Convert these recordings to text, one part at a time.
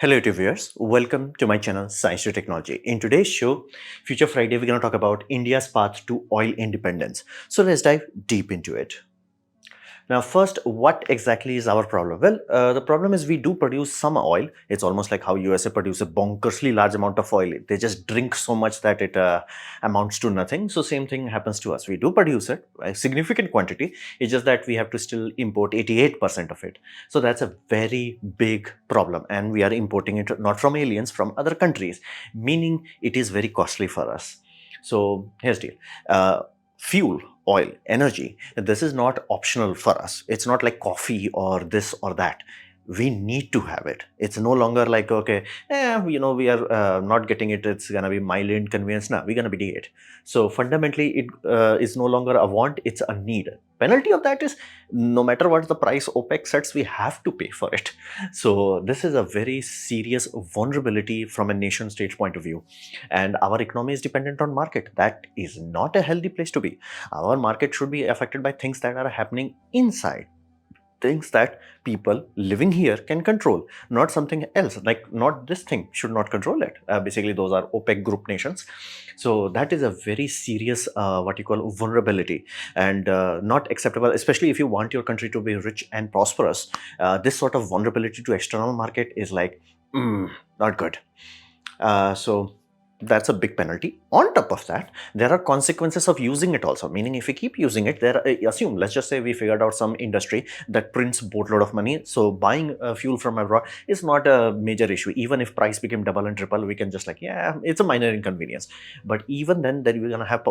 Hello to viewers, welcome to my channel Science to Technology. In today's show, Future Friday, we're going to talk about India's path to oil independence. So let's dive deep into it. Now, first, what exactly is our problem? Well, the problem is we do produce some oil. It's almost like how USA produce a bonkersly large amount of oil. They just drink so much that it amounts to nothing. So same thing happens to us. We do produce it, a significant quantity. It's just that we have to still import 88% of it. So that's a very big problem. And we are importing it not from aliens, from other countries, meaning it is very costly for us. So here's the deal. Fuel, oil, energy, this is not optional for us. It's not like coffee or this or that. We need to have it. It's no longer like, okay, we are not getting it. It's going to be mildly inconvenience. Now we're going to be doing it. So fundamentally, it is no longer a want. It's a need. Penalty of that is no matter what the price OPEC sets, we have to pay for it. So this is a very serious vulnerability from a nation state point of view. And our economy is dependent on market. That is not a healthy place to be. Our market should be affected by things that are happening inside. Things that people living here can control, not something else. Like not this thing should not control it. Basically, those are OPEC group nations. So that is a very serious what you call vulnerability and not acceptable, especially if you want your country to be rich and prosperous. This sort of vulnerability to external market is like not good. So that's a big penalty. On top of that, there are consequences of using it also, meaning if we keep using it, assume, let's just say we figured out some industry that prints boatload of money. So buying fuel from abroad is not a major issue. Even if price became double and triple, we can just like, yeah, it's a minor inconvenience. But even then we're going to have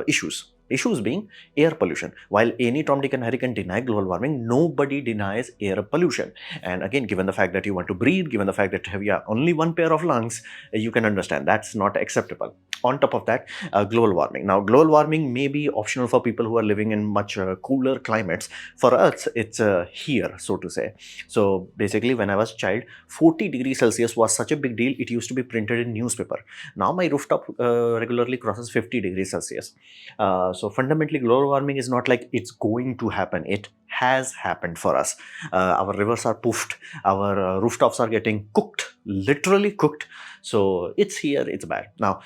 issues. Issues being air pollution. While any Tom, Dick and Harry can deny global warming, nobody denies air pollution. And again, given the fact that you want to breathe, given the fact that you have only one pair of lungs, you can understand that's not acceptable. On top of that, global warming. Now, global warming may be optional for people who are living in much cooler climates. For us, it's here, so to say. So basically, when I was a child, 40 degrees Celsius was such a big deal. It used to be printed in newspaper. Now my rooftop regularly crosses 50 degrees Celsius. So fundamentally, global warming is not like it's going to happen. It has happened for us. Our rivers are poofed. Our rooftops are getting cooked, literally cooked. So it's here, it's bad. Now,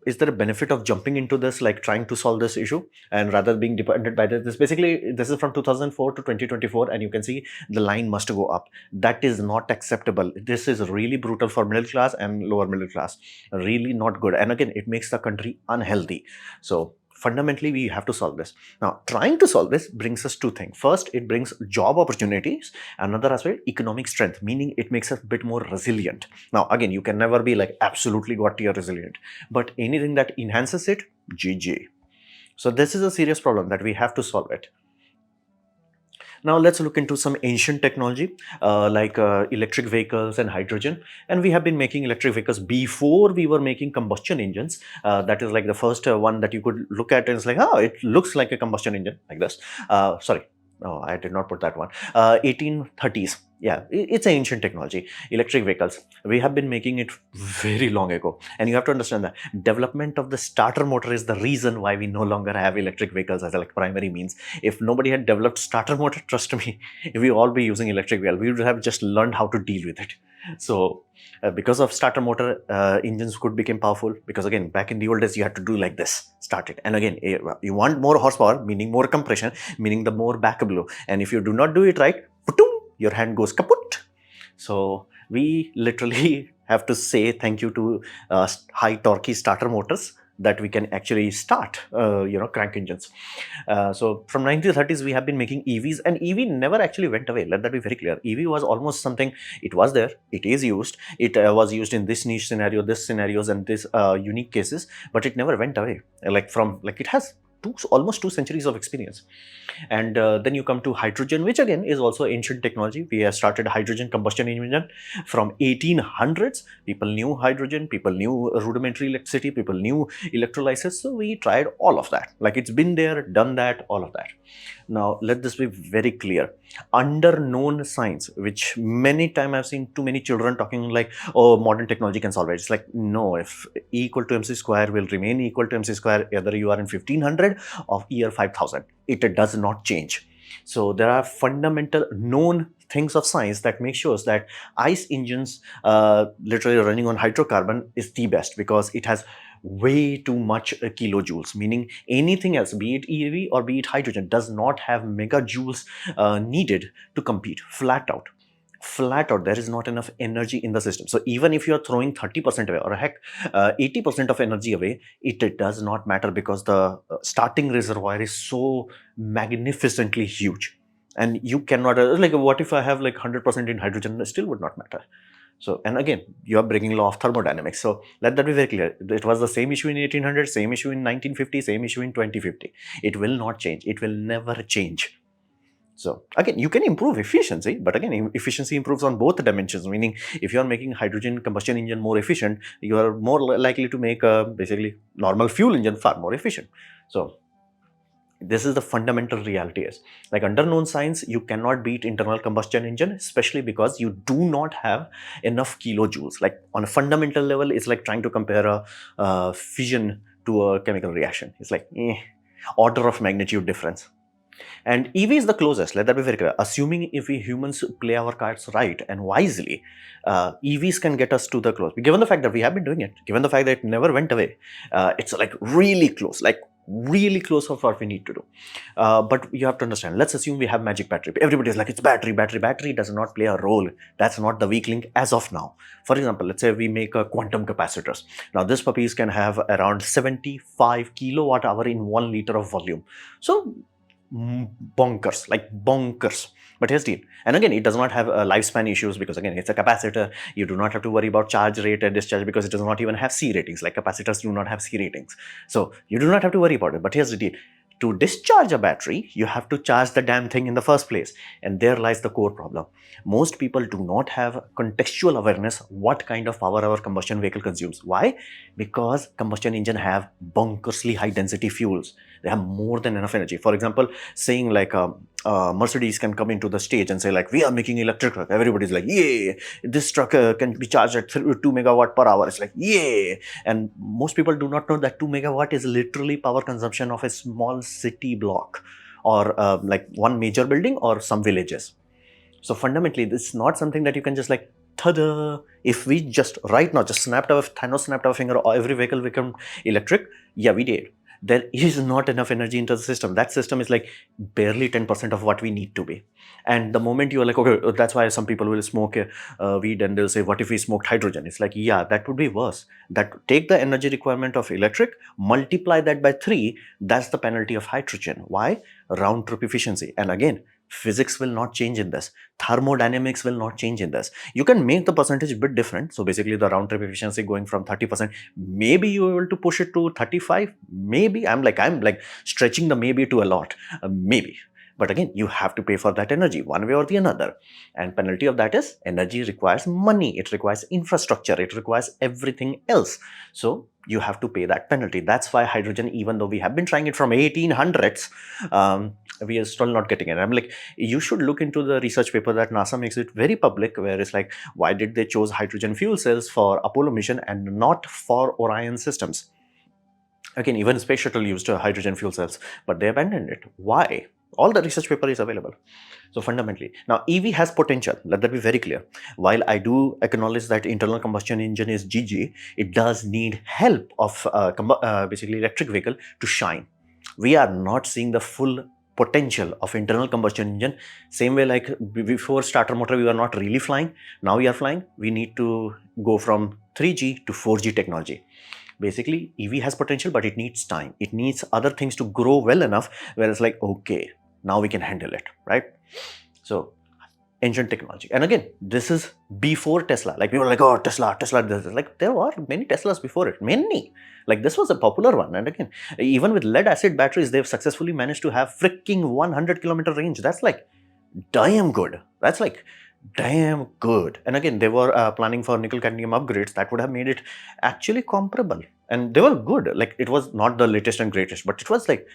is there a benefit of jumping into this, like trying to solve this issue and rather being dependent by this? Basically, this is from 2004 to 2024, and you can see the line must go up. That is not acceptable. This is really brutal for middle class and lower middle class. Really not good. And again, it makes the country unhealthy. So fundamentally, we have to solve this. Now, trying to solve this brings us two things. First, it brings job opportunities. Another as well, economic strength, meaning it makes us a bit more resilient. Now, again, you can never be like absolutely got tier resilient, but anything that enhances it, GG. So this is a serious problem that we have to solve it. Now let's look into some ancient technology like electric vehicles and hydrogen. And we have been making electric vehicles before we were making combustion engines. That is like the first one that you could look at and it's like, oh, it looks like a combustion engine like this. Sorry. No, I did not put that one. 1830s. Yeah, it's an ancient technology. Electric vehicles. We have been making it very long ago. And you have to understand that development of the starter motor is the reason why we no longer have electric vehicles as a like primary means. If nobody had developed starter motor, trust me, we all be using electric vehicle. We would have just learned how to deal with it. So because of starter motor, engines could become powerful, because again, back in the old days, you had to do like this, start it. And again, you want more horsepower, meaning more compression, meaning the more back blow. And if you do not do it right, your hand goes kaput. So we literally have to say thank you to high torquey starter motors that we can actually start, crank engines. So from 1930s, we have been making EVs, and EV never actually went away. Let that be very clear. EV was almost something, it was there, it is used, it was used in this niche scenario, this scenarios, and this unique cases, but it never went away. It has almost 2 centuries of experience. And then you come to hydrogen, which again is also ancient technology. We have started hydrogen combustion engine from 1800s. People knew hydrogen, people knew rudimentary electricity, people knew electrolysis. So we tried all of that. Like it's been there, done that, all of that. Now let this be very clear. Under known science, which many times I've seen too many children talking like, oh, modern technology can solve it. It's like, no, if E equal to MC square will remain equal to MC square, whether you are in 1500 or year 5000, it does not change. So there are fundamental known things of science that make sure that ICE engines literally running on hydrocarbon is the best, because it has way too much kilojoules, meaning anything else, be it EV or be it hydrogen, does not have megajoules needed to compete. Flat out, there is not enough energy in the system. So even if you are throwing 30% away, or heck 80% of energy away, it does not matter, because the starting reservoir is so magnificently huge. And you cannot like, what if I have like 100% in hydrogen? It still would not matter. So, and again, you are breaking law of thermodynamics. So let that be very clear. It was the same issue in 1800, same issue in 1950, same issue in 2050. It will not change. It will never change. So again, you can improve efficiency, but again, efficiency improves on both dimensions, meaning if you are making hydrogen combustion engine more efficient, you are more likely to make a basically normal fuel engine far more efficient. So this is the fundamental reality is, like, under known science, you cannot beat internal combustion engine, especially because you do not have enough kilojoules. Like on a fundamental level, it's like trying to compare a fission to a chemical reaction. It's like order of magnitude difference. And EV is the closest, let that be very clear. Assuming if we humans play our cards right and wisely, EVs can get us to the close. Given the fact that we have been doing it, given the fact that it never went away, it's like really close of what we need to do. But you have to understand, let's assume we have magic battery. Everybody is like, it's battery. Battery does not play a role. That's not the weak link as of now. For example, let's say we make a quantum capacitors. Now, these puppies can have around 75 kilowatt hour in 1 liter of volume. So bonkers. But here's the deal. And again, it does not have lifespan issues, because again, it's a capacitor. You do not have to worry about charge rate and discharge, because it does not even have C ratings. Like capacitors do not have C ratings. So you do not have to worry about it. But here's the deal. To discharge a battery, you have to charge the damn thing in the first place. And there lies the core problem. Most people do not have contextual awareness what kind of power our combustion vehicle consumes. Why? Because combustion engine have bonkersly high density fuels. They have more than enough energy. For example, saying like Mercedes can come into the stage and say like, we are making electric truck. Everybody's like, yay, this truck can be charged at 2 megawatt per hour. It's like, yay. And most people do not know that 2 megawatt is literally power consumption of a small city block, or like one major building or some villages. So fundamentally, this is not something that you can just like, ta-da! If we just right now just Thanos snapped our finger, every vehicle become electric. Yeah, we did. There is not enough energy into the system. That system is like barely 10% of what we need to be. And the moment you are like, okay, that's why some people will smoke weed, and they'll say, what if we smoked hydrogen? It's like, yeah, that would be worse. That take the energy requirement of electric, multiply that by 3, that's the penalty of hydrogen. Why? Round trip efficiency. And again, physics will not change in this. Thermodynamics will not change in this. You can make the percentage a bit different. So basically the round trip efficiency going from 30%, maybe you're able to push it to 35. Maybe I'm like stretching the maybe to a lot. Maybe. But again, you have to pay for that energy one way or the other. And penalty of that is energy requires money. It requires infrastructure. It requires everything else. So you have to pay that penalty. That's why hydrogen, even though we have been trying it from 1800s, we are still not getting it. I'm like, you should look into the research paper that NASA makes it very public, where it's like, why did they choose hydrogen fuel cells for Apollo mission and not for Orion systems? Again, even Space Shuttle used hydrogen fuel cells, but they abandoned it. Why? All the research paper is available. So fundamentally, now EV has potential. Let that be very clear. While I do acknowledge that internal combustion engine is GG, it does need help of basically electric vehicle to shine. We are not seeing the full potential of internal combustion engine. Same way like before starter motor, we were not really flying. Now we are flying. We need to go from 3G to 4G technology. Basically, EV has potential, but it needs time. It needs other things to grow well enough where it's like, okay, now we can handle it, right? So, engine technology. And again, this is before Tesla. Like, we were like, oh, Tesla. Like, there were many Teslas before it. Many. Like, this was a popular one. And again, even with lead acid batteries, they've successfully managed to have freaking 100-kilometer range. That's like damn good. That's like damn good. And again, they were planning for nickel cadmium upgrades that would have made it actually comparable. And they were good. Like, it was not the latest and greatest, but it was like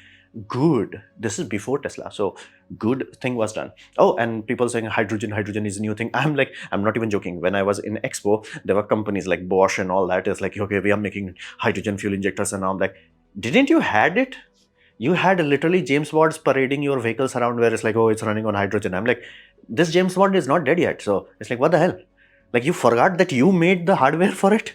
good. This is before Tesla. So good thing was done. Oh, and people saying hydrogen is a new thing. I'm like, I'm not even joking. When I was in Expo, there were companies like Bosch and all that is like, okay, we are making hydrogen fuel injectors. And I'm like, didn't you had it? You had literally James Bonds parading your vehicles around where it's like, oh, it's running on hydrogen. I'm like, this James Bond is not dead yet. So it's like, what the hell? Like, you forgot that you made the hardware for it?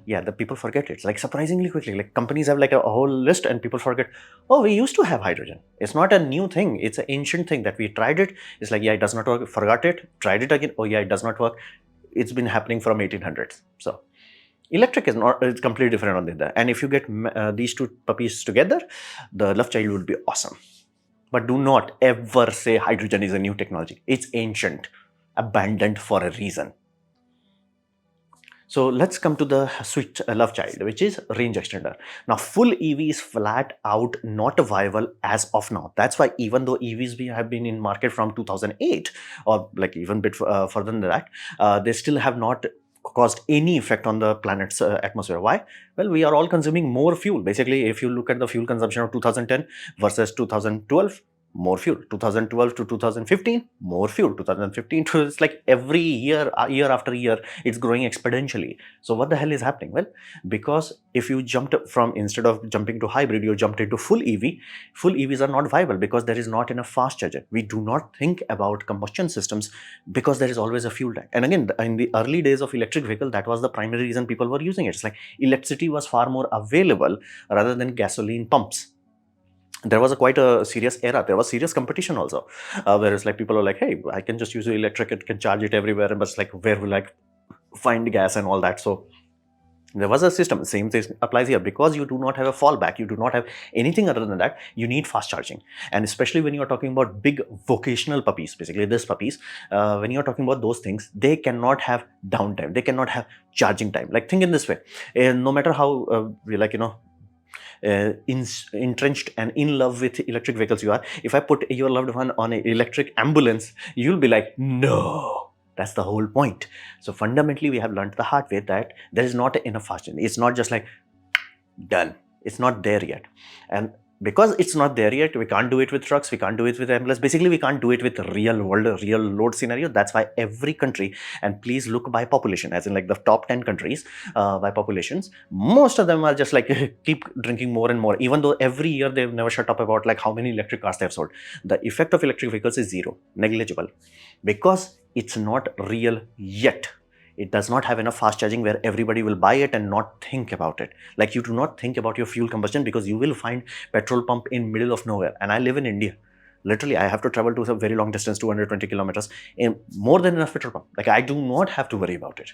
Yeah, the people forget it. It's like surprisingly quickly. Like, companies have like a whole list and people forget, oh, we used to have hydrogen. It's not a new thing. It's an ancient thing that we tried it. It's like, yeah, it does not work. Forgot it. Tried it again. Oh, yeah, it does not work. It's been happening from 1800s. So electric is not, it's completely different on the other. And if you get these two puppies together, the love child would be awesome. But do not ever say hydrogen is a new technology. It's ancient, abandoned for a reason. So let's come to the sweet love child, which is range extender. Now, full EV is flat out not viable as of now. That's why even though EVs have been in market from 2008 or like even bit further than that, they still have not caused any effect on the planet's atmosphere. Why? Well, we are all consuming more fuel. Basically, if you look at the fuel consumption of 2010 versus 2012, more fuel. 2012 to 2015, more fuel. 2015 to, it's like every year, year after year, it's growing exponentially. So what the hell is happening? Well, because if you jumped from, instead of jumping to hybrid, you jumped into full EV. Full EVs are not viable because there is not enough fast charger. We do not think about combustion systems because there is always a fuel tank. And again, in the early days of electric vehicle, that was the primary reason people were using it. It's like electricity was far more available rather than gasoline pumps. There was quite a serious era. There was serious competition also, whereas like people are like, hey, I can just use the electric, it can charge it everywhere, but it's like, where will I find gas and all that? So there was a system. Same thing applies here. Because you do not have a fallback, you do not have anything other than that, you need fast charging. And especially when you're talking about big vocational puppies, basically these puppies, when you're talking about those things, they cannot have downtime, they cannot have charging time. Like, think in this way, no matter how entrenched and in love with electric vehicles you are, if I put your loved one on an electric ambulance, you'll be like, no. That's the whole point. So fundamentally, we have learned the hard way that there is not enough fast charging. It's not just like done. It's not there yet. And because it's not there yet, we can't do it with trucks, we can't do it with ambulance. Basically, we can't do it with real world, real load scenario. That's why every country, and please look by population, as in like the top 10 countries by populations, most of them are just like keep drinking more and more, even though every year they've never shut up about like how many electric cars they have sold. The effect of electric vehicles is zero, negligible, because it's not real yet. It does not have enough fast charging where everybody will buy it and not think about it. Like, you do not think about your fuel combustion because you will find petrol pump in middle of nowhere. And I live in India. Literally, I have to travel to some very long distance, 220 kilometers, in more than enough petrol pump. Like, I do not have to worry about it.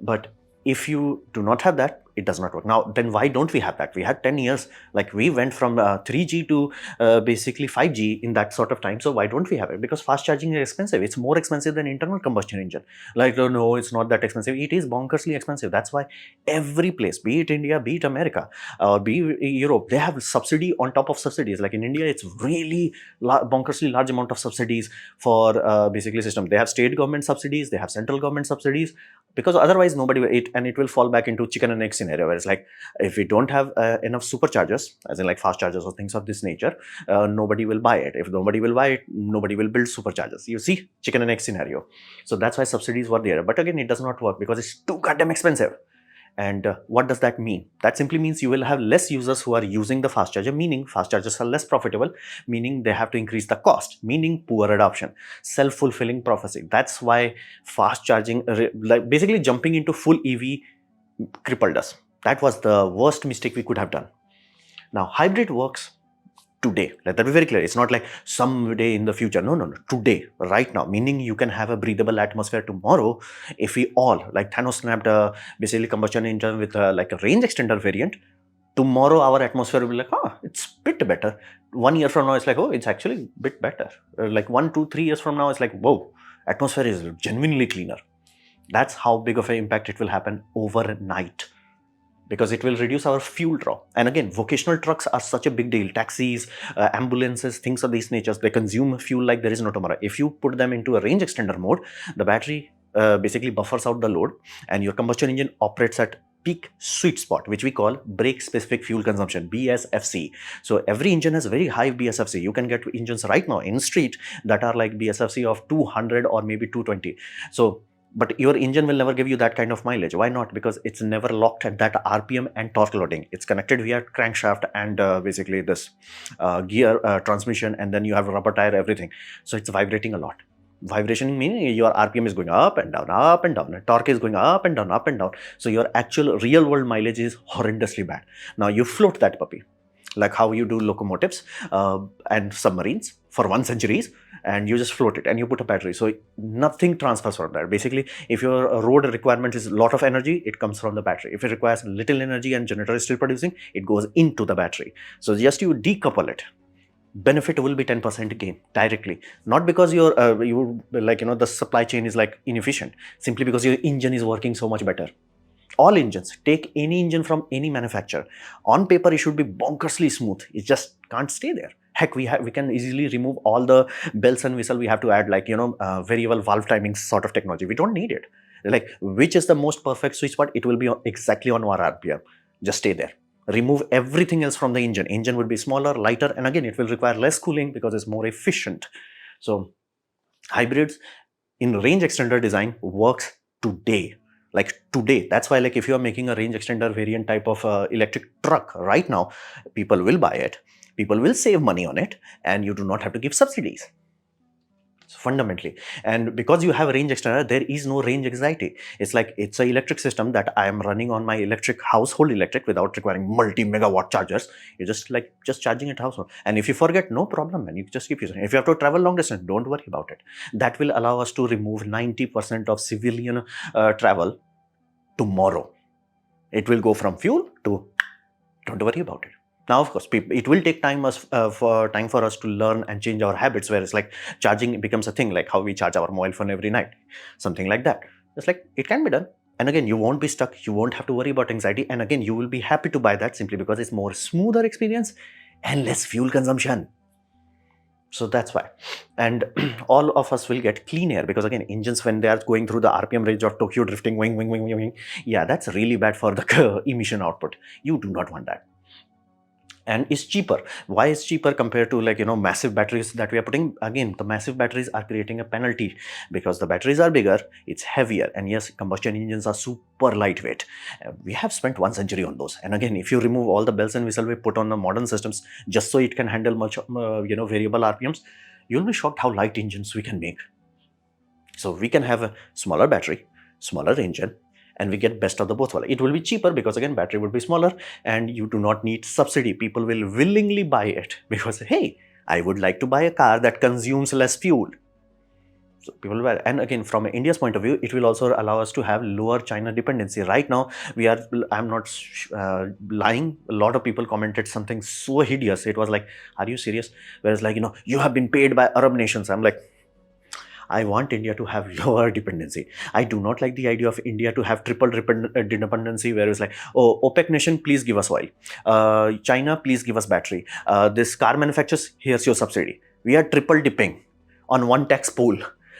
But if you do not have that, it does not work. Now, then why don't we have that? We had 10 years, like we went from 3G to basically 5G in that sort of time. So why don't we have it? Because fast charging is expensive. It's more expensive than internal combustion engine. Like, no, it's not that expensive. It is bonkersly expensive. That's why every place, be it India, be it America, be it Europe, they have subsidy on top of subsidies. Like in India, it's really bonkersly large amount of subsidies for basically system. They have state government subsidies, they have central government subsidies, because otherwise nobody will eat, and it will fall back into chicken and egg scenario, where it's like, if we don't have enough superchargers, as in like fast chargers or things of this nature, nobody will buy it. If nobody will buy it, nobody will build superchargers. You see, chicken and egg scenario. So that's why subsidies were there. But again, it does not work because it's too goddamn expensive. And what does that mean? That simply means you will have less users who are using the fast charger, meaning fast chargers are less profitable, meaning they have to increase the cost, meaning poor adoption, self-fulfilling prophecy. That's why fast charging, like basically jumping into full EV, crippled us. That was the worst mistake we could have done. Now, hybrid works today. Let that be very clear. It's not like someday in the future. No. Today, right now. Meaning you can have a breathable atmosphere tomorrow if we all, like Thanos snapped a basically combustion engine with like a range extender variant. Tomorrow our atmosphere will be like, it's a bit better. 1 year from now, it's like, oh, it's actually a bit better. Like 1, 2, 3 years from now, it's like, whoa, atmosphere is genuinely cleaner. That's how big of an impact it will happen overnight, because it will reduce our fuel draw. And again, vocational trucks are such a big deal. Taxis, ambulances, things of these natures, they consume fuel like there is no tomorrow. If you put them into a range extender mode, the battery basically buffers out the load, and your combustion engine operates at peak sweet spot, which we call brake specific fuel consumption, BSFC. So every engine has very high BSFC. You can get engines right now in street that are like BSFC of 200 or maybe 220. So but your engine will never give you that kind of mileage. Why not? Because it's never locked at that RPM and torque loading. It's connected via crankshaft and basically this gear transmission, and then you have rubber tire, everything. So it's vibrating a lot. Vibration meaning your RPM is going up and down, and torque is going up and down, up and down. So your actual real world mileage is horrendously bad. Now you float that puppy, like how you do locomotives and submarines for 1 centuries, and you just float it and you put a battery. So nothing transfers from that. Basically, if your road requirement is a lot of energy, it comes from the battery. If it requires little energy and generator is still producing, it goes into the battery. So just you decouple it, benefit will be 10% gain directly. Not because you the supply chain is like inefficient, simply because your engine is working so much better. All engines, take any engine from any manufacturer, on paper it should be bonkersly smooth. It just can't stay there. Heck, we can easily remove all the bells and whistle. We have to add variable valve timing sort of technology. We don't need it. Like, which is the most perfect sweet spot? It will be exactly on our RPM. Just stay there. Remove everything else from the engine. Engine would be smaller, lighter, and again it will require less cooling because it's more efficient. So hybrids in range extender design works today. Like today. That's why, like, if you are making a range extender variant type of electric truck right now, people will buy it, people will save money on it, and you do not have to give subsidies. So fundamentally, and because you have a range extender, there is no range anxiety. It's like it's an electric system that I am running on my electric household electric without requiring multi-megawatt chargers. You're just charging it household. And if you forget, no problem, and you just keep using it. If you have to travel long distance, don't worry about it. That will allow us to remove 90% of civilian travel tomorrow. It will go from fuel to don't worry about it. Now, of course, it will take time for us to learn and change our habits, where it's like charging becomes a thing, like how we charge our mobile phone every night, something like that. It's like it can be done. And again, you won't be stuck. You won't have to worry about anxiety. And again, you will be happy to buy that simply because it's more smoother experience and less fuel consumption. So that's why. And all of us will get clean air, because again, engines, when they are going through the RPM range of Tokyo drifting, wing, wing, wing, wing, wing, yeah, that's really bad for the emission output. You do not want that. And it's cheaper. Why is cheaper compared to massive batteries that we are putting? Again, the massive batteries are creating a penalty because the batteries are bigger, it's heavier, and yes, combustion engines are super lightweight. We have spent 1 century on those, and again, if you remove all the bells and whistles we put on the modern systems just so it can handle much variable RPMs, you'll be shocked how light engines we can make. So we can have a smaller battery, smaller engine, and we get best of the both worlds. It will be cheaper because again, battery would be smaller, and you do not need subsidy. People will willingly buy it because, hey, I would like to buy a car that consumes less fuel. So people will buy it. And again, from India's point of view, it will also allow us to have lower China dependency. Right now, I'm not lying. A lot of people commented something so hideous. It was like, are you serious? Whereas you have been paid by Arab nations. I'm like, I want India to have lower dependency. I do not like the idea of India to have triple dependency, where it's like, oh, OPEC nation, please give us oil. China, please give us battery. This car manufacturers, here's your subsidy. We are triple dipping on one tax pool.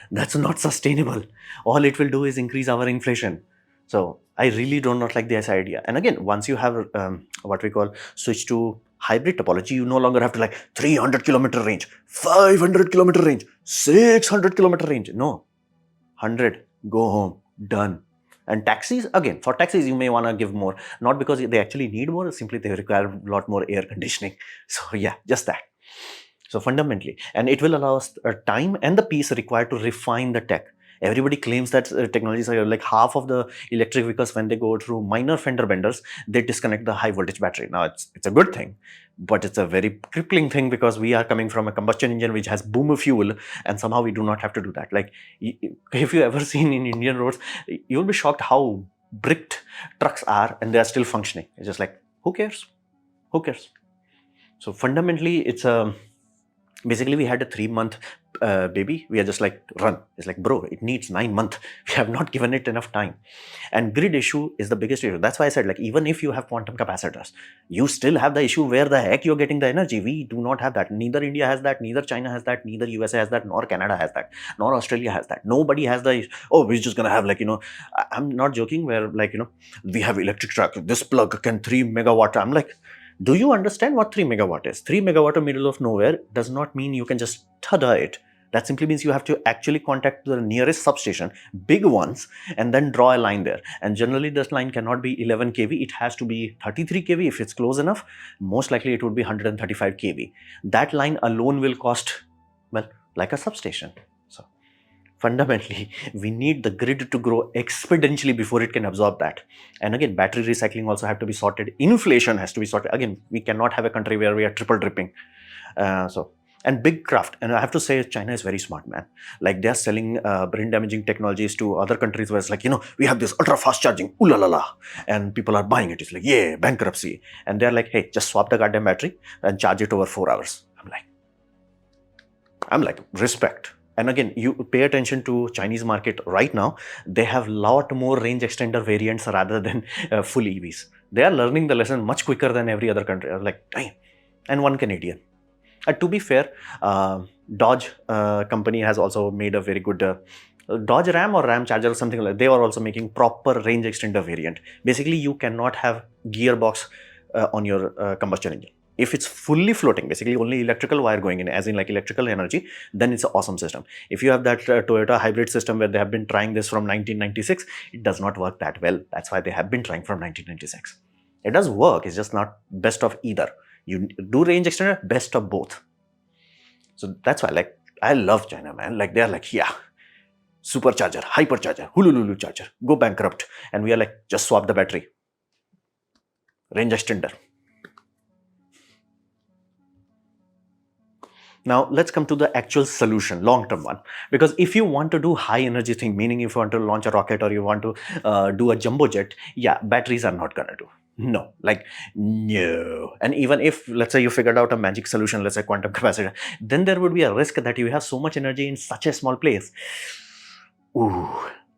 That's not sustainable. All it will do is increase our inflation. So I really do not like this idea. And again, once you have what we call switch to hybrid topology, you no longer have to 300-kilometer range, 500-kilometer range, 600-kilometer range. No, 100, go home, done. And taxis, again, for taxis, you may want to give more, not because they actually need more, simply they require a lot more air conditioning. So yeah, just that. So fundamentally, and it will allow us time and the peace required to refine the tech. Everybody claims that technologies are like half of the electric vehicles, when they go through minor fender benders, they disconnect the high voltage battery. Now it's a good thing, but it's a very crippling thing because we are coming from a combustion engine which has boomer fuel, and somehow we do not have to do that. Like, if you ever seen in Indian roads, you'll be shocked how bricked trucks are and they are still functioning. It's just like, who cares? Who cares? So fundamentally, it's basically, we had a 3-month baby. We are just like, run. It's like, bro, it needs 9 months. We have not given it enough time. And grid issue is the biggest issue. That's why I said, like, even if you have quantum capacitors, you still have the issue where the heck you're getting the energy. We do not have that. Neither India has that, neither China has that, neither USA has that, nor Canada has that, nor Australia has that. Nobody has the, oh, we're just going to have I'm not joking, where we have electric truck. This plug can 3 megawatt. I'm like, do you understand what 3 megawatt is? 3 megawatt in the middle of nowhere does not mean you can just tada it. That simply means you have to actually contact the nearest substation, big ones, and then draw a line there. And generally this line cannot be 11 kV, it has to be 33 kV if it's close enough. Most likely it would be 135 kV. That line alone will cost, well, like a substation. So fundamentally, we need the grid to grow exponentially before it can absorb that. And again, battery recycling also have to be sorted. Inflation has to be sorted. Again, we cannot have a country where we are triple dripping. And big craft. And I have to say, China is very smart, man. Like they're selling brain damaging technologies to other countries where it's like, we have this ultra fast charging, ooh la la la, and people are buying it. It's like, yeah, bankruptcy. And they're like, hey, just swap the goddamn battery and charge it over 4 hours. I'm like, respect. And again, you pay attention to Chinese market right now. They have lot more range extender variants rather than full EVs. They are learning the lesson much quicker than every other country. I was like, damn. And one Canadian. To be fair, Dodge company has also made a very good Dodge Ram or Ram Charger or something like that. They are also making proper range extender variant. Basically, you cannot have gearbox on your combustion engine. If it's fully floating, basically only electrical wire going in, as in like electrical energy, then it's an awesome system. If you have that Toyota hybrid system where they have been trying this from 1996, it does not work that well. That's why they have been trying from 1996. It does work, it's just not best of either. You do range extender, best of both. So that's why, like, I love China, man. Like, they're like, yeah, supercharger, hypercharger, hulululu charger, go bankrupt. And we are like, just swap the battery. Range extender. Now, let's come to the actual solution, long-term one. Because if you want to do high energy thing, meaning if you want to launch a rocket or you want to do a jumbo jet, yeah, batteries are not gonna do. No, like, no. And even if, let's say you figured out a magic solution, let's say quantum capacitor, then there would be a risk that you have so much energy in such a small place. Ooh.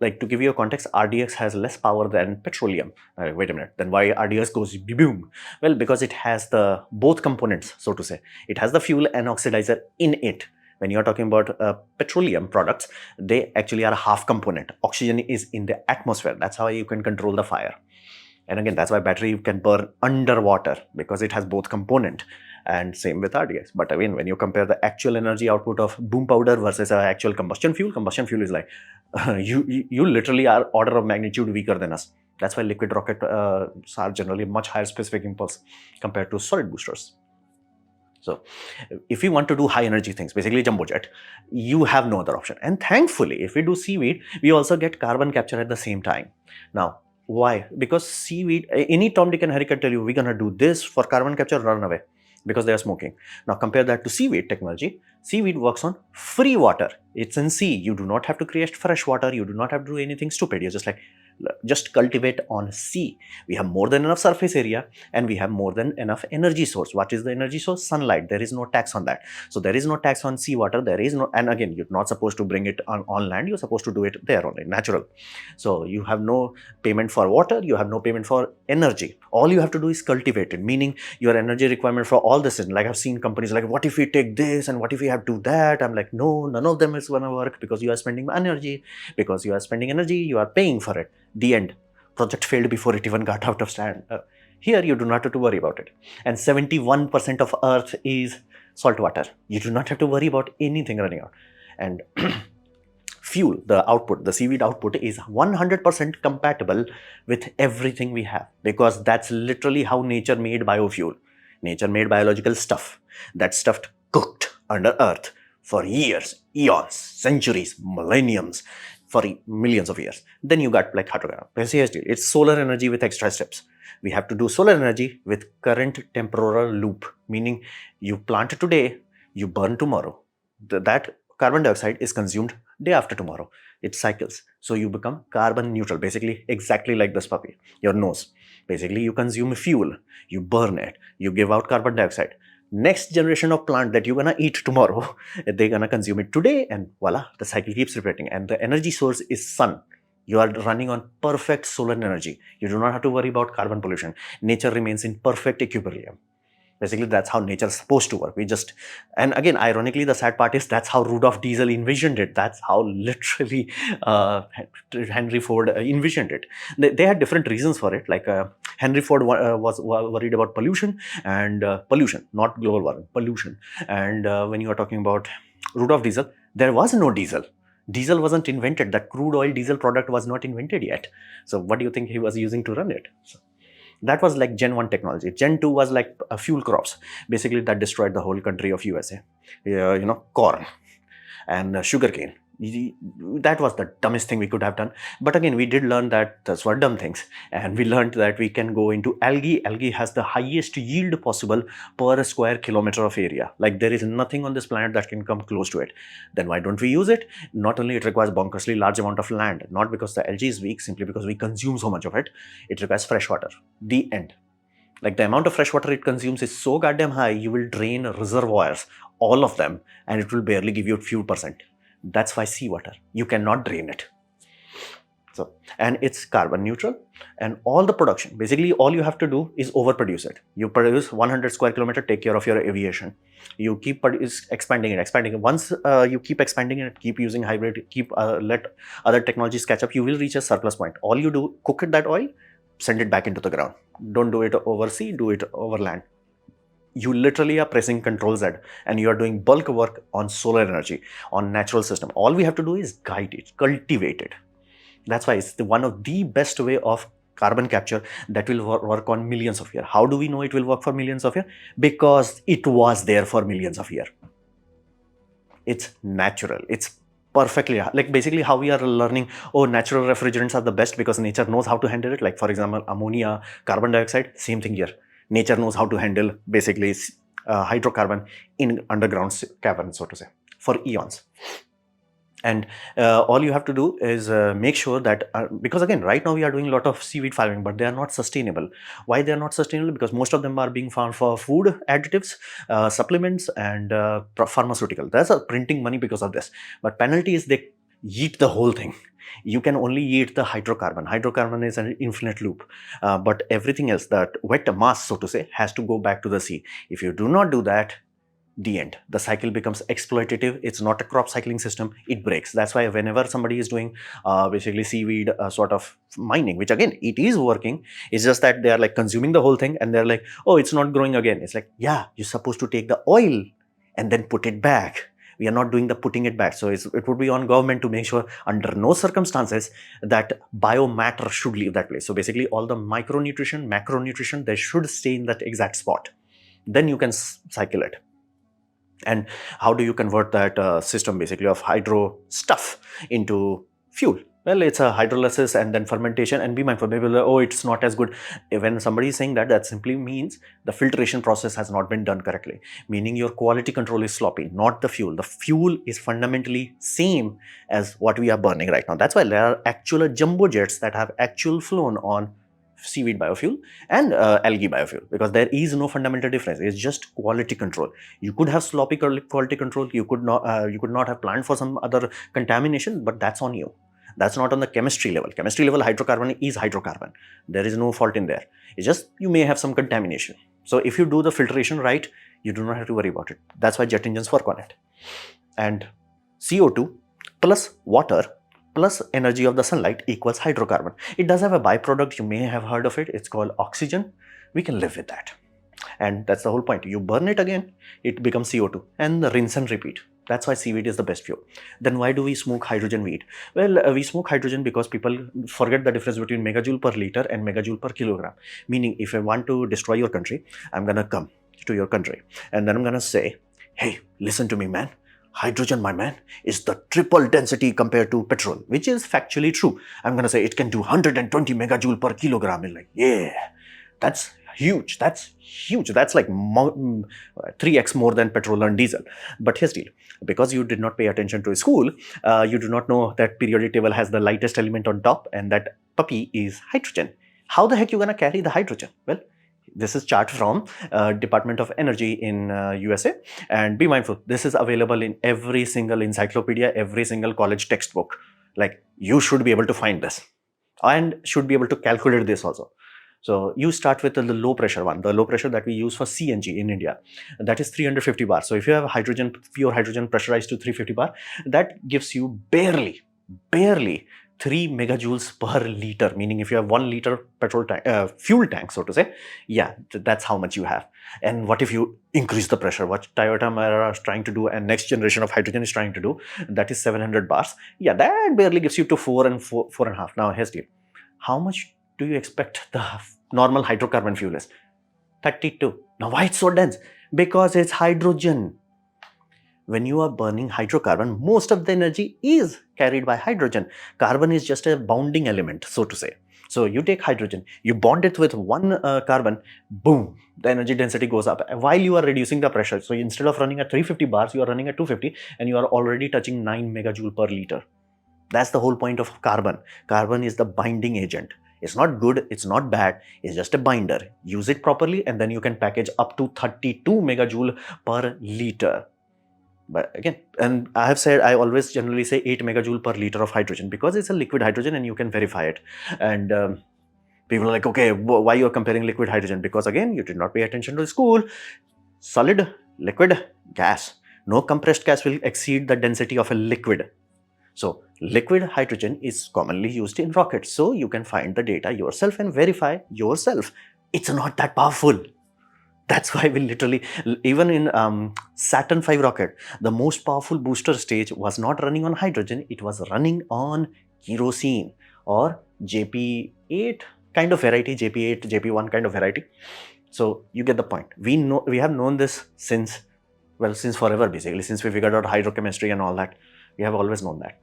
Like, to give you a context, RDX has less power than petroleum. Wait a minute, then why RDX goes boom? Well, because it has the both components, so to say. It has the fuel and oxidizer in it. When you're talking about petroleum products, they actually are a half component. Oxygen is in the atmosphere. That's how you can control the fire. And again, that's why battery can burn underwater, because it has both component. And same with RDX. But again, when you compare the actual energy output of boom powder versus actual combustion fuel is like, you literally are order of magnitude weaker than us. That's why liquid rockets are generally much higher specific impulse compared to solid boosters. So if you want to do high energy things, basically jumbo jet, you have no other option. And thankfully, if we do SeaWeed, we also get carbon capture at the same time. Now, why? Because SeaWeed, any Tom, Dick and Harry can tell you, we're going to do this for carbon capture, run away, because they are smoking. Now compare that to SeaWeed technology. SeaWeed works on free water. It's in sea. You do not have to create fresh water. You do not have to do anything stupid. You're just like, just cultivate on sea. We have more than enough surface area and we have more than enough energy source. What is the energy source? Sunlight. There is no tax on that. So there is no tax on seawater. There is no, and again, you're not supposed to bring it on land. You're supposed to do it there only, natural. So you have no payment for water. You have no payment for energy. All you have to do is cultivate it, meaning your energy requirement for all this is, like I've seen companies like, what if we take this and what if we have to do that? I'm like, no, none of them is going to work, because you are spending energy, you are paying for it. The end. Project failed before it even got out of stand. Here you do not have to worry about it. And 71% of Earth is salt water. You do not have to worry about anything running out. And fuel, the output, the SeaWeed output is 100% compatible with everything we have, because that's literally how nature made biofuel. Nature made biological stuff. That stuff cooked under earth for years, eons, centuries, millenniums, for millions of years. Then you got like hydrogen. It's solar energy with extra steps. We have to do solar energy with current temporal loop, meaning you plant today, you burn tomorrow. That carbon dioxide is consumed day after tomorrow. It cycles. So you become carbon neutral, basically exactly like this puppy, your nose. Basically you consume fuel, you burn it, you give out carbon dioxide. Next generation of plant that you're gonna eat tomorrow, they're gonna consume it today, and voila, the cycle keeps repeating. And the energy source is sun. You are running on perfect solar energy. You do not have to worry about carbon pollution. Nature remains in perfect equilibrium. Basically, that's how nature is supposed to work. We just, and again, ironically, the sad part is that's how Rudolf Diesel envisioned it. That's how literally Henry Ford envisioned it. They had different reasons for it. Like Henry Ford was worried about pollution, and pollution, not global warming, pollution. And when you are talking about Rudolf Diesel, There was no diesel. Diesel wasn't invented. That crude oil diesel product was not invented yet. So what do you think he was using to run it? So that was like Gen 1 technology. Gen 2 was like fuel crops. Basically, that destroyed the whole country of USA. Corn and sugarcane. That was the dumbest thing we could have done. But again, we did learn that those were dumb things. And we learned that we can go into algae. Algae has the highest yield possible per square kilometer of area. Like there is nothing on this planet that can come close to it. Then why don't we use it? Not only it requires bonkersly large amount of land, not because the algae is weak, simply because we consume so much of it. It requires fresh water. The end. Like the amount of fresh water it consumes is so goddamn high, you will drain reservoirs, all of them, and it will barely give you a few percent. That's why seawater, you cannot drain it. So, and it's carbon neutral, and all the production, basically all you have to do is overproduce it. You produce 100 square kilometer, take care of your aviation. You keep expanding it. Once you keep expanding it, keep using hybrid, let other technologies catch up, you will reach a surplus point. All you do, cook it, that oil, send it back into the ground. Don't do it over sea, do it over land. You literally are pressing Control Z and you are doing bulk work on solar energy, on natural system. All we have to do is guide it, cultivate it. That's why it's one of the best way of carbon capture that will work on millions of years. How do we know it will work for millions of years? Because it was there for millions of years. It's natural. It's perfectly, like basically how we are learning, oh, natural refrigerants are the best because nature knows how to handle it. Like for example, ammonia, carbon dioxide, same thing here. Nature knows how to handle basically hydrocarbon in underground caverns, so to say, for eons. And all you have to do is make sure that, because again, right now we are doing a lot of seaweed farming, but they are not sustainable. Why they are not sustainable? Because most of them are being found for food additives, supplements, and pharmaceutical. That's a printing money because of this. But penalty is they eat the whole thing. You can only eat the hydrocarbon. Hydrocarbon is an infinite loop, but everything else, that wet mass, so to say, has to go back to the sea. If you do not do that, the end. The cycle becomes exploitative. It's not a crop cycling system. It breaks. That's why whenever somebody is doing basically seaweed sort of mining, which again, it is working, it's just that they are like consuming the whole thing and they're like, oh, it's not growing again. It's like, yeah, you're supposed to take the oil and then put it back. We are not doing the putting it back. So it would be on government to make sure under no circumstances that biomatter should leave that place. So basically all the micronutrition, macronutrition, they should stay in that exact spot. Then you can cycle it. And how do you convert that system basically of hydro stuff into fuel? Well, it's a hydrolysis and then fermentation. And be mindful, maybe like, oh, it's not as good. When somebody is saying that, that simply means the filtration process has not been done correctly, meaning your quality control is sloppy, not the fuel. The fuel is fundamentally same as what we are burning right now. That's why there are actual jumbo jets that have actual flown on seaweed biofuel and algae biofuel, because there is no fundamental difference. It's just quality control. You could have sloppy quality control. You could not have planned for some other contamination, but that's on you. That's not on the chemistry level. Chemistry level, hydrocarbon is hydrocarbon. There is no fault in there. It's just you may have some contamination. So if you do the filtration right, you do not have to worry about it. That's why jet engines work on it. And CO2 plus water plus energy of the sunlight equals hydrocarbon. It does have a byproduct. You may have heard of it. It's called oxygen. We can live with that. And that's the whole point. You burn it again, it becomes CO2 and rinse and repeat. That's why seaweed is the best fuel. Then why do we smoke hydrogen weed? Well, we smoke hydrogen because people forget the difference between megajoule per liter and megajoule per kilogram. Meaning, if I want to destroy your country, I'm going to come to your country and then I'm going to say, hey, listen to me, man. Hydrogen, my man, is the triple density compared to petrol, which is factually true. I'm going to say it can do 120 megajoule per kilogram. And like, yeah, that's huge. That's huge. That's like 3x more than petrol and diesel. But here's the deal. Because you did not pay attention to school, you do not know that periodic table has the lightest element on top, and that puppy is hydrogen. How the heck you going to carry the hydrogen? Well, this is chart from Department of Energy in USA, and be mindful, this is available in every single encyclopedia, every single college textbook. Like, you should be able to find this and should be able to calculate this also. So you start with the low pressure one, the low pressure that we use for CNG in India, that is 350 bar. So if you have pure hydrogen pressurized to 350 bar, that gives you barely 3 megajoules per liter, meaning if you have 1 liter petrol tank, fuel tank, so to say, yeah, that's how much you have. And what if you increase the pressure? What Toyota Mara is trying to do and next generation of hydrogen is trying to do, that is 700 bars. Yeah, that barely gives you to 4 and a half. Now, here's the deal. How much do you expect the normal hydrocarbon fuel is? 32. Now, why it's so dense? Because it's hydrogen. When you are burning hydrocarbon, most of the energy is carried by hydrogen. Carbon is just a bounding element, so to say. So you take hydrogen, you bond it with one carbon, boom, the energy density goes up while you are reducing the pressure. So instead of running at 350 bars, you are running at 250 and you are already touching 9 megajoule per liter. That's the whole point of carbon. Carbon is the binding agent. It's not good, it's not bad, it's just a binder. Use it properly and then you can package up to 32 megajoule per liter. But again, and I have said, I always generally say 8 megajoule per liter of hydrogen because it's a liquid hydrogen and you can verify it. And people are like, okay, why you're comparing liquid hydrogen? Because again, you did not pay attention to school. Solid, liquid, gas. No compressed gas will exceed the density of a liquid. So liquid hydrogen is commonly used in rockets. So you can find the data yourself and verify yourself. It's not that powerful. That's why we literally, even in Saturn V rocket, the most powerful booster stage was not running on hydrogen, it was running on kerosene or JP8 kind of variety, JP8, JP1 kind of variety. So you get the point. We have known this since forever basically, since we figured out hydrochemistry and all that. We have always known that.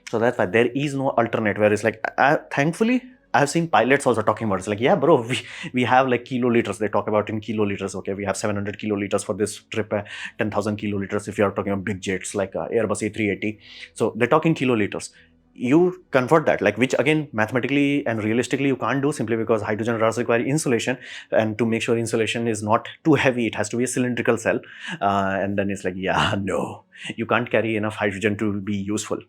So that's why there is no alternate where it's like, thankfully, I've seen pilots also talking about it. It's like, yeah, bro, we have like kiloliters. They talk about in kiloliters. Okay, we have 700 kiloliters for this trip, 10,000 kiloliters if you are talking about big jets like Airbus A380. So they talk in kiloliters. You convert that, like, which again, mathematically and realistically, you can't do simply because hydrogen does require insulation. And to make sure insulation is not too heavy, it has to be a cylindrical cell. And then it's like, yeah, no, you can't carry enough hydrogen to be useful.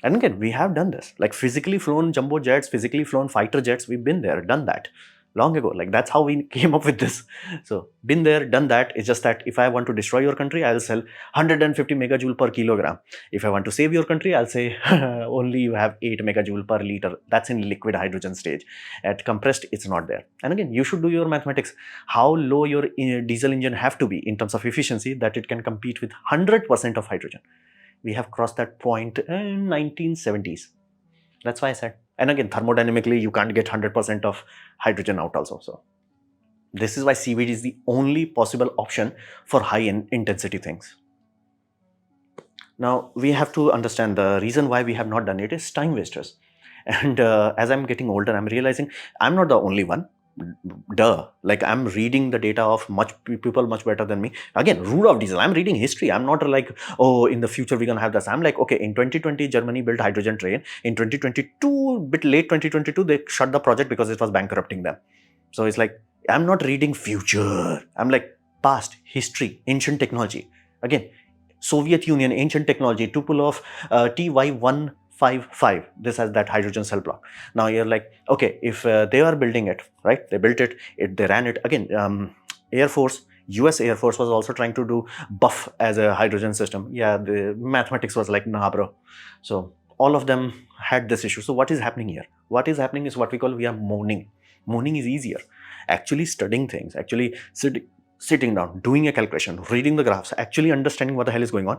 And again, we have done this, like physically flown jumbo jets, physically flown fighter jets. We've been there, done that long ago. Like that's how we came up with this. So been there, done that. It's just that if I want to destroy your country, I'll sell 150 megajoule per kilogram. If I want to save your country, I'll say only you have 8 megajoule per liter. That's in liquid hydrogen stage. At compressed, it's not there. And again, you should do your mathematics. How low your diesel engine have to be in terms of efficiency that it can compete with 100% of hydrogen. We have crossed that point in 1970s. That's why I said. And again, thermodynamically, you can't get 100% of hydrogen out also. So this is why SeaWeed is the only possible option for high intensity things. Now, we have to understand the reason why we have not done it is time wasters. And as I'm getting older, I'm realizing I'm not the only one. Duh, like I'm reading the data of people much better than me. Again, Rudolf Diesel, I'm reading history. I'm not like, oh, in the future we're gonna have this. I'm like, okay, in 2020 Germany built hydrogen train. In 2022, bit late 2022, they shut the project because it was bankrupting them. So it's like, I'm not reading future. I'm like past, history, ancient technology. Again, Soviet Union, ancient technology, tuple of TY155. This has that hydrogen cell block. Now you're like, okay, if they are building it, right? They built it, they ran it. Again, Air Force, US Air Force was also trying to do buff as a hydrogen system. Yeah, the mathematics was like, nah, bro. So all of them had this issue. So what is happening here? What is happening is what we call, we are moaning. Moaning is easier. Actually studying things, actually sitting down, doing a calculation, reading the graphs, actually understanding what the hell is going on.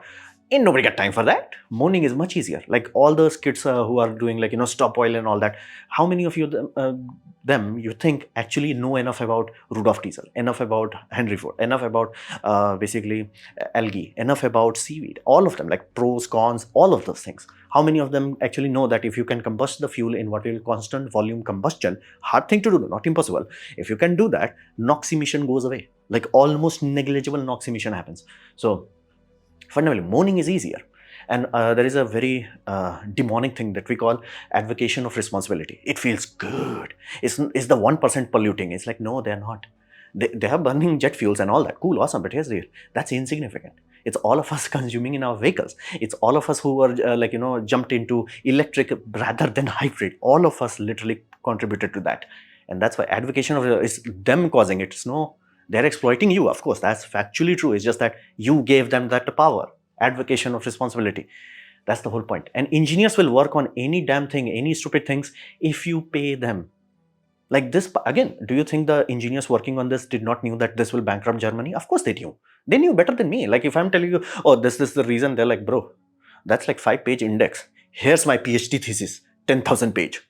Ain't nobody got time for that. Moaning is much easier. Like all those kids who are doing like, stop oil and all that. How many of you them you think actually know enough about Rudolf Diesel, enough about Henry Ford, enough about basically algae, enough about seaweed, all of them, like pros, cons, all of those things. How many of them actually know that if you can combust the fuel in what we call constant volume combustion, hard thing to do, not impossible. If you can do that, NOx emission goes away. Like almost negligible NOx emission happens. So fundamentally, moaning is easier. And there is a very demonic thing that we call advocation of responsibility. It feels good. It's the 1% polluting. It's like, no, they're not. They are burning jet fuels and all that. Cool, awesome. But here's the deal. That's insignificant. It's all of us consuming in our vehicles. It's all of us who are jumped into electric rather than hybrid. All of us literally contributed to that. And that's why advocation of is them causing it. It's no, they're exploiting you. Of course, that's factually true. It's just that you gave them that power. Advocation of responsibility. That's the whole point. And engineers will work on any damn thing, any stupid things, if you pay them. Like this, again, do you think the engineers working on this did not knew that this will bankrupt Germany? Of course they knew. They knew better than me. Like if I'm telling you, oh, this is the reason, they're like, bro, that's like 5-page index. Here's my PhD thesis, 10,000 page.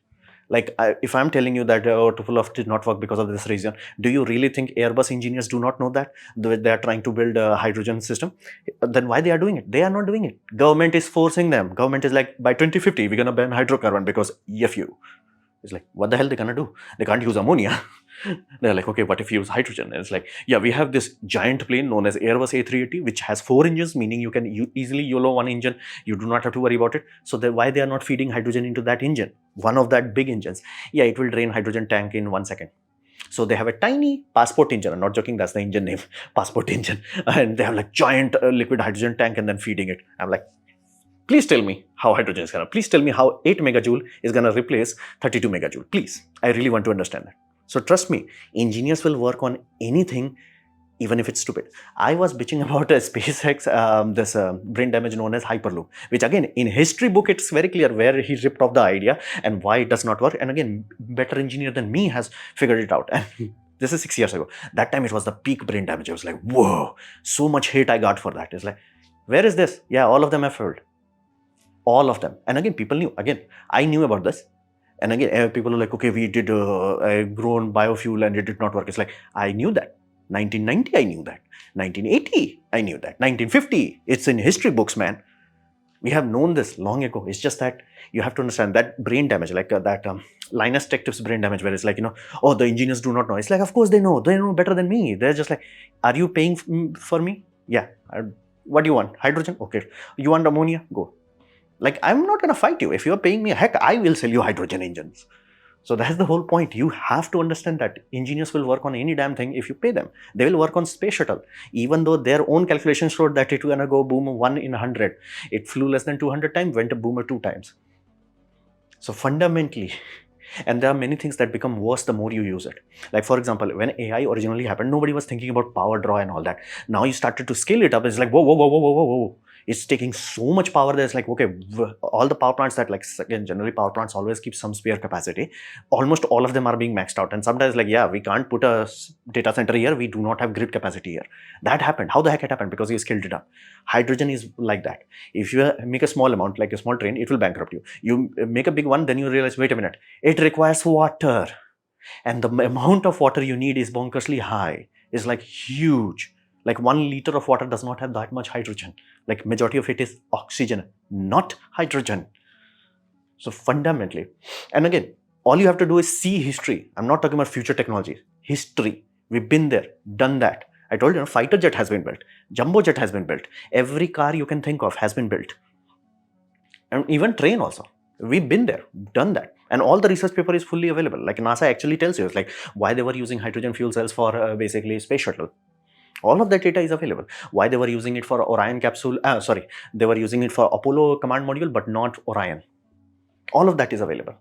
Like if I'm telling you that Tupolev did not work because of this reason, do you really think Airbus engineers do not know that they are trying to build a hydrogen system? Then why they are doing it? They are not doing it. Government is forcing them. Government is like, by 2050 we're gonna ban hydrocarbon because if you. It's like, what the hell they gonna do? They can't use ammonia. They're like, okay, what if you use hydrogen? And it's like, yeah, we have this giant plane known as Airbus A380, which has 4 engines, meaning you can easily YOLO one engine. You do not have to worry about it. So why they are not feeding hydrogen into that engine? One of that big engines. Yeah, it will drain hydrogen tank in 1 second. So they have a tiny passport engine. I'm not joking, that's the engine name, passport engine. And they have like giant liquid hydrogen tank and then feeding it. I'm like, please tell me how hydrogen is gonna, please tell me how 8 megajoule is gonna replace 32 megajoule. Please, I really want to understand that. So trust me, engineers will work on anything, even if it's stupid. I was bitching about a SpaceX, this brain damage known as Hyperloop, which again, in history book, it's very clear where he ripped off the idea and why it does not work. And again, better engineer than me has figured it out. And this is 6 years ago. That time it was the peak brain damage. I was like, whoa, so much hate I got for that. It's like, where is this? Yeah, all of them have failed. All of them. And again, people knew. Again, I knew about this. And again, people are like, okay, we did a grown biofuel and it did not work. It's like, I knew that. 1990, I knew that. 1980, I knew that. 1950, it's in history books, man. We have known this long ago. It's just that you have to understand that brain damage, like that Linus Tech Tips brain damage, where it's like, oh, the engineers do not know. It's like, of course they know. They know better than me. They're just like, are you paying for me? Yeah. What do you want? Hydrogen? Okay. You want ammonia? Go. Like, I'm not going to fight you. If you're paying me, heck, I will sell you hydrogen engines. So that's the whole point. You have to understand that engineers will work on any damn thing if you pay them. They will work on space shuttle. Even though their own calculations showed that it was going to go boom 1 in 100. It flew less than 200 times, went a boomer 2 times. So fundamentally, and there are many things that become worse the more you use it. Like, for example, when AI originally happened, nobody was thinking about power draw and all that. Now you started to scale it up. It's like, whoa, whoa, whoa, whoa, whoa, whoa, whoa. It's taking so much power that it's like, okay, all the power plants that, like, again, generally power plants always keep some spare capacity. Almost all of them are being maxed out. And sometimes, like, yeah, we can't put a data center here. We do not have grid capacity here. That happened. How the heck it happened? Because you scaled it up. Hydrogen is like that. If you make a small amount, like a small train, it will bankrupt you. You make a big one, then you realize, wait a minute, it requires water. And the amount of water you need is bonkersly high. It's like huge. Like 1 liter of water does not have that much hydrogen. Like majority of it is oxygen, not hydrogen. So fundamentally, and again, all you have to do is see history. I'm not talking about future technology. History. We've been there, done that. I told you, fighter jet has been built. Jumbo jet has been built. Every car you can think of has been built. And even train also. We've been there, done that. And all the research paper is fully available. Like NASA actually tells you, it's like why they were using hydrogen fuel cells for basically space shuttle. All of that data is available. Why they were using it for Orion capsule, they were using it for Apollo command module, but not Orion. All of that is available.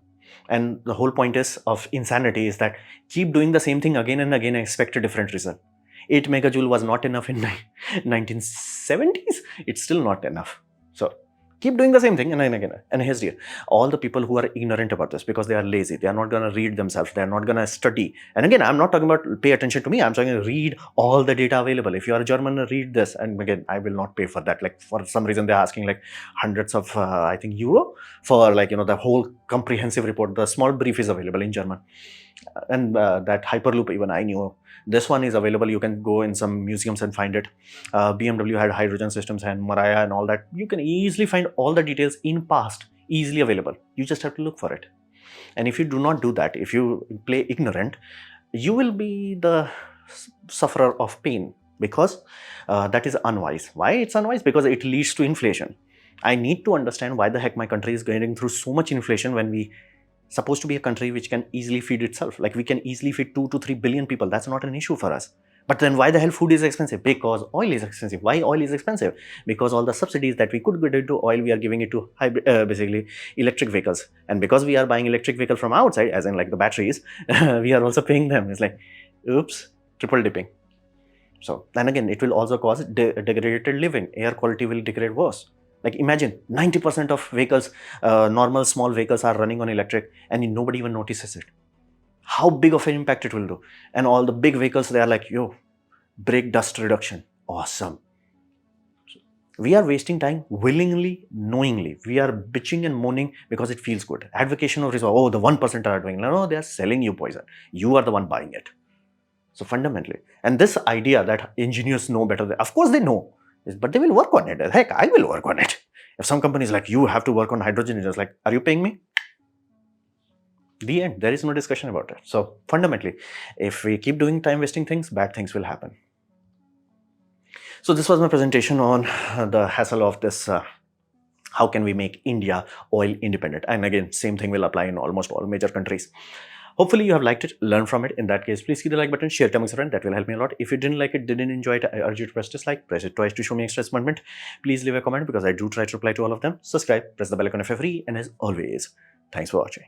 And the whole point of insanity is that keep doing the same thing again and again and expect a different result. 8 megajoule was not enough in 1970s. It's still not enough. So keep doing the same thing and again. And here's the all the people who are ignorant about this because they are lazy. They are not going to read themselves. They are not going to study. And again, I'm not talking about pay attention to me. I'm talking read all the data available. If you are a German, read this. And again, I will not pay for that. Like for some reason, they're asking like hundreds of, I think, euro for like, the whole comprehensive report. The small brief is available in German. And that Hyperloop, even I knew. This one is available. You can go in some museums and find it. BMW had hydrogen systems and Mariah and all that. You can easily find all the details in past, easily available. You just have to look for it. And if you do not do that, if you play ignorant, you will be the sufferer of pain because that is unwise. Why it's unwise? Because it leads to inflation. I need to understand why the heck my country is going through so much inflation when we supposed to be a country which can easily feed itself. Like we can easily feed 2 to 3 billion people. That's not an issue for us. But then why the hell food is expensive? Because oil is expensive. Why oil is expensive? Because all the subsidies that we could get into oil, we are giving it to basically electric vehicles. And because we are buying electric vehicle from outside, as in like the batteries, we are also paying them. It's like, oops, triple dipping. So, and again, it will also cause degraded living. Air quality will degrade worse. Like imagine 90% of vehicles, normal small vehicles are running on electric and nobody even notices it. How big of an impact it will do. And all the big vehicles, they are like, yo, brake dust reduction, awesome. We are wasting time willingly, knowingly. We are bitching and moaning because it feels good. Advocation of resource, oh, the 1% are doing. No, they are selling you poison. You are the one buying it. So fundamentally, and this idea that engineers know better, of course they know, but they will work on it. Heck, I will work on it. If some company is like, you have to work on hydrogen, it's like, are you paying me? The end. There is no discussion about it. So fundamentally, if we keep doing time wasting things, bad things will happen. So this was my presentation on the hassle of this. How can we make India oil independent? And again, same thing will apply in almost all major countries. Hopefully you have liked it, learn from it. In that case, please hit the like button, share, comment, friend. That will help me a lot. If you didn't like it, didn't enjoy it, I urge you to press dislike, press it twice to show me extra excitement. Please leave a comment because I do try to reply to all of them. Subscribe, press the bell icon if you're free, and as always, thanks for watching.